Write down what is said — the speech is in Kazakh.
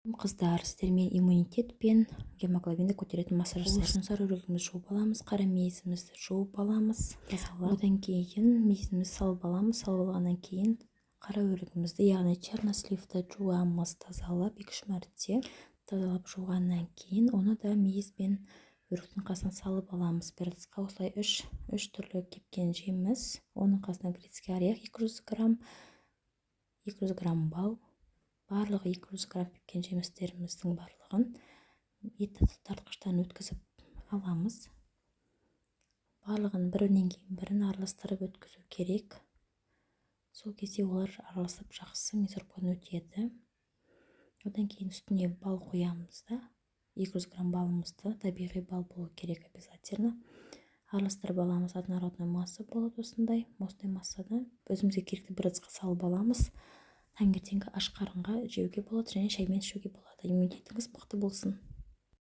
Қыздар, сіздермен иммунитет пен гемоглобинді көтеретін массаж жасайсыз. Сары өрігімізді жуып аламыз, қара мүйізімізді жуып аламыз, тазалап. Одан кейін мүйізімізді салып аламыз, салып алғаннан кейін қара өрігімізді, яғни черносливті жуамыз, тазалап 2-3 мәрте тазалап жуғаннан кейін оны да мүйіз бен өріктің қасына салып аламыз. Бір ыдысқа осылай 3 түрлі кепкен жеміс, оның қасына грецкий орех 200 грамм бал, барлығы 200 грамм кепкен жемістеріміздің барлығын ет тартқыштан өткізіп аламыз. Барлығын бірінен кейін бірін араластырып өткізу керек. Сол кезде олар араласып жақсы мезоркон өтеді. Одан кейін үстіне бал қоямыз да, 200 грамм балымызды, табиғи бал болу керек обязательно. Араластырып аламыз, однородный масса болады осындай массада. Өзімізге керекті бір ыдысқа салып аламыз. Таңертеңгі аш қарынға жеуге болады және шаймен ішуге болады. Иммунитетіңіз мықты болсын.